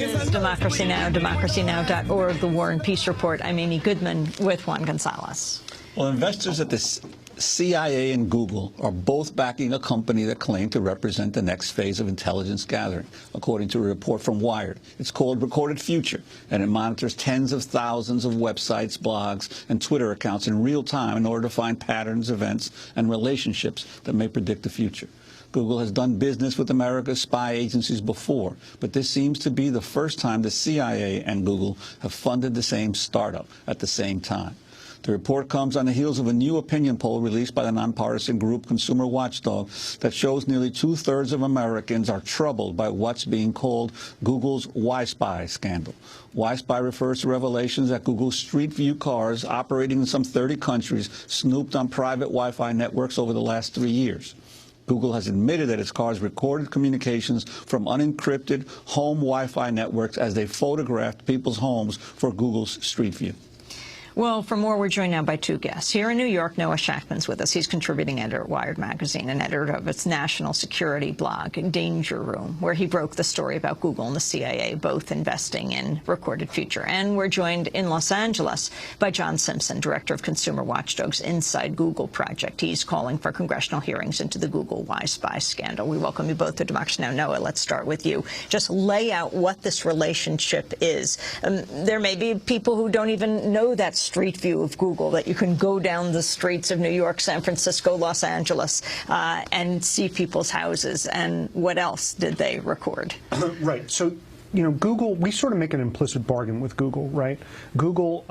is Democracy Now!, democracynow.org, The War and Peace Report. I'm Amy Goodman with Juan Gonzalez. Well, investors at the CIA and Google are both backing a company that claimed to represent the next phase of intelligence gathering, according to a report from Wired. It's called Recorded Future, and it monitors tens of thousands of websites, blogs, and Twitter accounts in real time in order to find patterns, events, and relationships that may predict the future. Google has done business with America's spy agencies before, but this seems to be the first time the CIA and Google have funded the same startup at the same time. The report comes on the heels of a new opinion poll released by the nonpartisan group Consumer Watchdog that shows nearly two-thirds of Americans are troubled by what's being called Google's WiSpy scandal. WiSpy refers to revelations that Google's Street View cars operating in some 30 countries snooped on private Wi-Fi networks over the last 3 years. Google has admitted that its cars recorded communications from unencrypted home Wi-Fi networks as they photographed people's homes for Google's Street View. Well, for more, we're joined now by two guests. Here in New York, Noah Shachtman's with us. He's contributing editor at Wired magazine and editor of its national security blog, Danger Room, where he broke the story about Google and the CIA both investing in Recorded Future. And we're joined in Los Angeles by John Simpson, director of Consumer Watchdog's Inside Google project. He's calling for congressional hearings into the Google WiSpy scandal. We welcome you both to Democracy Now! Noah, let's start with you. Just lay out what this relationship is. There may be people who don't even know that Street View of Google, that you can go down the streets of New York, San Francisco, Los Angeles, and see people's houses. And what else did they record? Right. So, you know, Google, we sort of make an implicit bargain with Google, right? Google,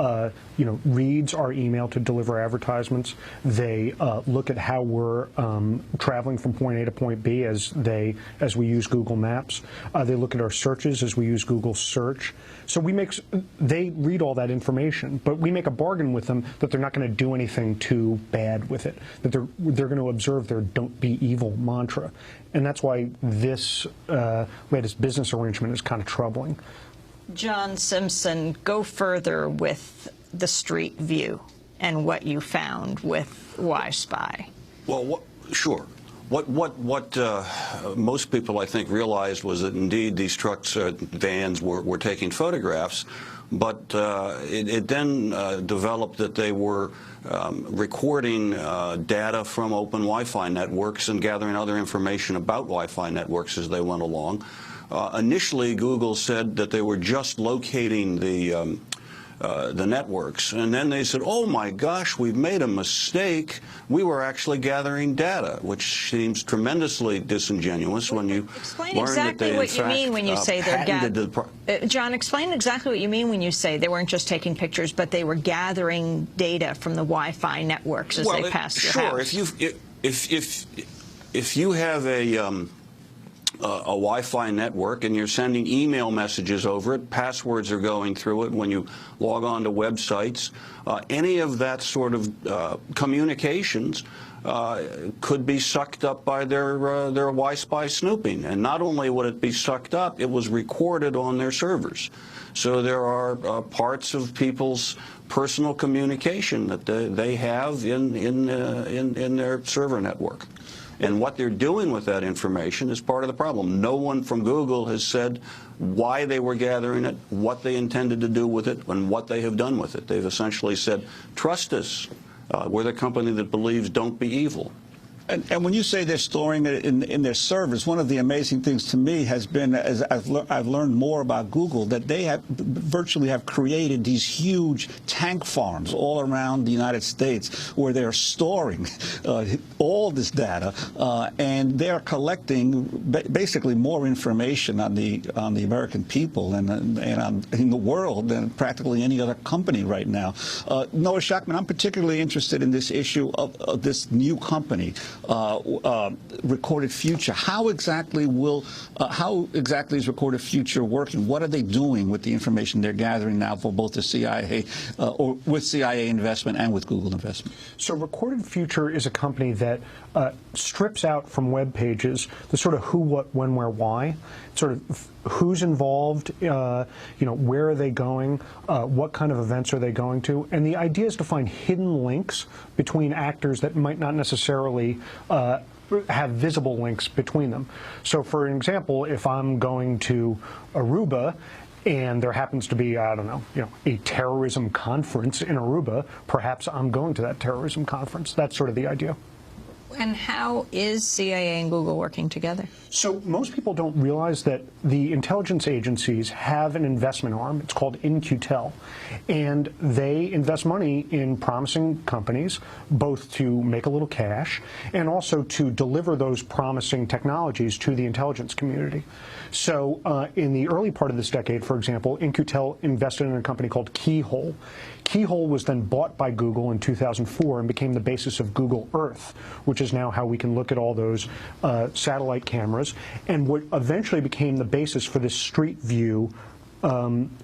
you know, reads our email to deliver advertisements. They look at how we're traveling from point A to point B as we use Google Maps. They look at our searches as we use Google Search. So they read all that information, but we make a bargain with them that they're not going to do anything too bad with it, that they're going to observe their "don't be evil" mantra. And that's why this latest business arrangement is kind of troubling. John Simpson, go further with the Street View and what you found with WiSpy. Well, sure. What most people, I think, realized was that indeed these trucks, vans, were taking photographs, but it then developed that they were recording data from open Wi-Fi networks and gathering other information about Wi-Fi networks as they went along. Initially, Google said that they were just locating the networks, and then they said, "Oh my gosh, we've made a mistake. We were actually gathering data," which seems tremendously disingenuous when you explain learn exactly that they, what you mean when you say they're gathering. John, explain exactly what you mean when you say they weren't just taking pictures, but they were gathering data from the Wi-Fi networks as they passed your house. Sure. If you have a Wi-Fi network and you're sending email messages over it, passwords are going through it when you log on to websites, any of that sort of communications could be sucked up by their WiSpy snooping. And not only would it be sucked up, it was recorded on their servers. So there are parts of people's personal communication that they have in their server network. And what they're doing with that information is part of the problem. No one from Google has said why they were gathering it, what they intended to do with it, and what they have done with it. They've essentially said, trust us. We're the company that believes don't be evil. And when you say they're storing it in their servers, one of the amazing things to me has been, as I've learned more about Google, that they virtually have created these huge tank farms all around the United States where they're storing all this data, and they're collecting basically more information on the American people and in the world than practically any other company right now. Noah Shachtman, I'm particularly interested in this issue of this new company. Recorded Future. How exactly is Recorded Future working? What are they doing with the information they're gathering now for both the CIA or with CIA investment and with Google investment? So Recorded Future is a company that strips out from web pages the sort of who, what, when, where, why. It sort of who's involved, where are they going, what kind of events are they going to, and the idea is to find hidden links between actors that might not necessarily have visible links between them. So for example, if I'm going to Aruba and there happens to be, I don't know, a terrorism conference in Aruba, perhaps I'm going to that terrorism conference. That's sort of the idea. And how is CIA and Google working together? So most people don't realize that the intelligence agencies have an investment arm. It's called In-Q-Tel. And they invest money in promising companies, both to make a little cash and also to deliver those promising technologies to the intelligence community. So in the early part of this decade, for example, In-Q-Tel invested in a company called Keyhole. Keyhole was then bought by Google in 2004 and became the basis of Google Earth, which is now how we can look at all those satellite cameras, and what eventually became the basis for this Street View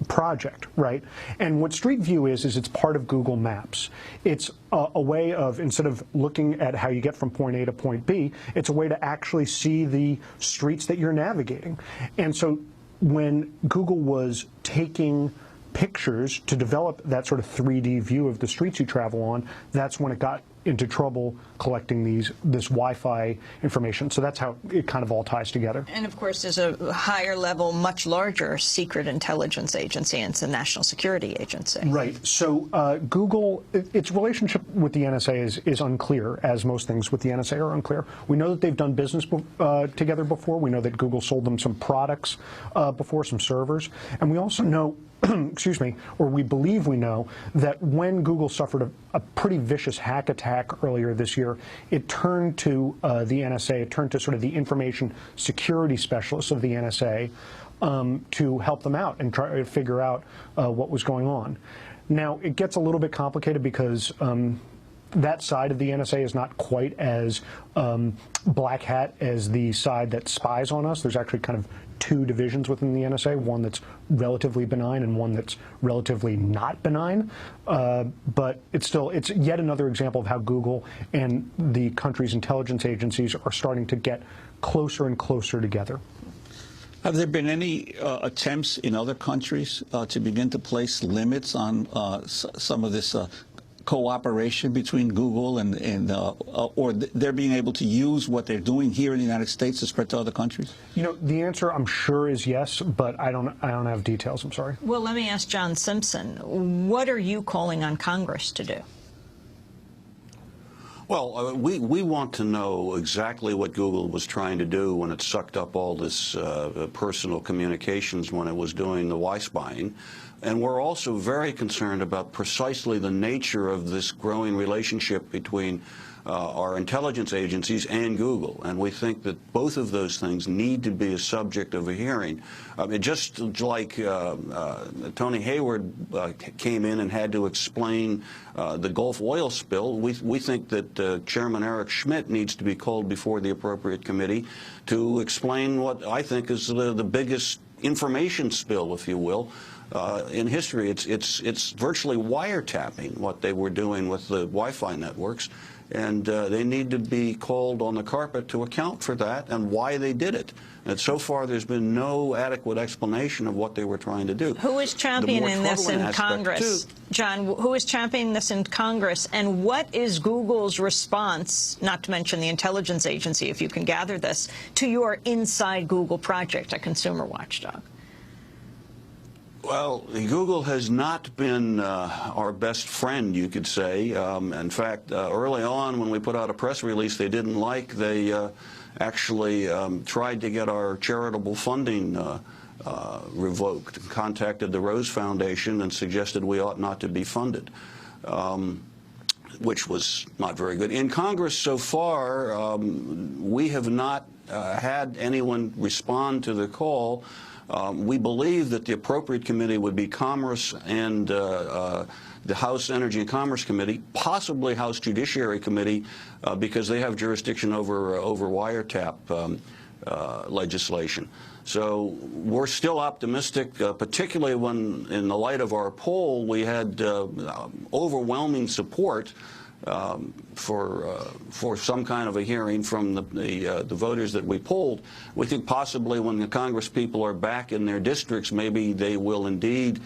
project, right? And what Street View is it's part of Google Maps. It's a way of, instead of looking at how you get from point A to point B, it's a way to actually see the streets that you're navigating. And so when Google was taking pictures to develop that sort of 3D view of the streets you travel on, that's when it got into trouble collecting this Wi-Fi information. So that's how it kind of all ties together. And of course, there's a higher level, much larger secret intelligence agency, and it's a national security agency. Right. So Google, its relationship with the NSA is unclear, as most things with the NSA are unclear. We know that they've done business together before. We know that Google sold them some products before, some servers. And we also know excuse me, or we believe we know, that when Google suffered a pretty vicious hack attack earlier this year, it turned to the NSA, it turned to sort of the information security specialists of the NSA to help them out and try to figure out what was going on. Now, it gets a little bit complicated because that side of the NSA is not quite as black hat as the side that spies on us. There's actually kind of two divisions within the NSA, one that's relatively benign and one that's relatively not benign. But it's yet another example of how Google and the country's intelligence agencies are starting to get closer and closer together. Have there been any attempts in other countries to begin to place limits on some of this cooperation between Google or they're being able to use what they're doing here in the United States to spread to other countries? The answer, I'm sure, is yes, but I don't have details. I'm sorry. Well, let me ask John Simpson. What are you calling on Congress to do? Well, we want to know exactly what Google was trying to do when it sucked up all this personal communications when it was doing the Y-spying. And we're also very concerned about precisely the nature of this growing relationship between our intelligence agencies and Google. And we think that both of those things need to be a subject of a hearing. Just like Tony Hayward came in and had to explain the Gulf oil spill, we think that Chairman Eric Schmidt needs to be called before the appropriate committee to explain what I think is the biggest information spill, if you will, in history. It's virtually wiretapping what they were doing with the Wi-Fi networks, and they need to be called on the carpet to account for that and why they did it. And so far, there's been no adequate explanation of what they were trying to do. Who is championing this in Congress? John, who is championing this in Congress, and what is Google's response, not to mention the intelligence agency, if you can gather this, to your Inside Google project, a consumer watchdog? Well, Google has not been our best friend, you could say. In fact, early on when we put out a press release they didn't like, they actually tried to get our charitable funding revoked, contacted the Rose Foundation and suggested we ought not to be funded, which was not very good. In Congress so far, we have not had anyone respond to the call. We believe that the appropriate committee would be Commerce and the House Energy and Commerce Committee, possibly House Judiciary Committee, because they have jurisdiction over wiretap legislation. So we're still optimistic, particularly when, in the light of our poll, we had overwhelming support for some kind of a hearing from the voters that we polled. We think possibly when the Congress people are back in their districts, maybe they will indeed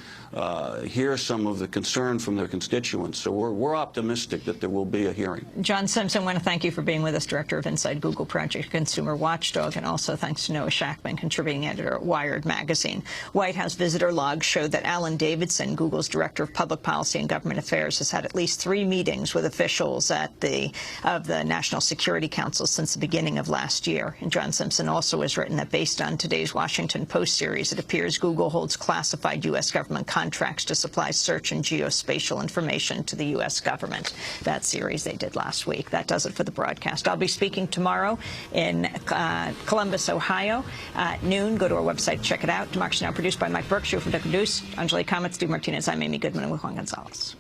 hear some of the concern from their constituents. So we're optimistic that there will be a hearing. John Simpson, I want to thank you for being with us, Director of Inside Google Project Consumer Watchdog, and also thanks to Noah Shachtman, contributing editor at Wired magazine. White House visitor logs showed that Alan Davidson, Google's Director of Public Policy and Government Affairs, has had at least 3 meetings with officials of the National Security Council since the beginning of last year. And John Simpson also has written that based on today's Washington Post series, it appears Google holds classified U.S. government contracts to supply search and geospatial information to the U.S. government. That series they did last week. That does it for the broadcast. I'll be speaking tomorrow in Columbus, Ohio at noon. Go to our website, check it out. Democracy Now! Produced by Mike Berkshire for Doug Deuce, Anjali Kamat, Steve Martinez. I'm Amy Goodman with Juan Gonzalez.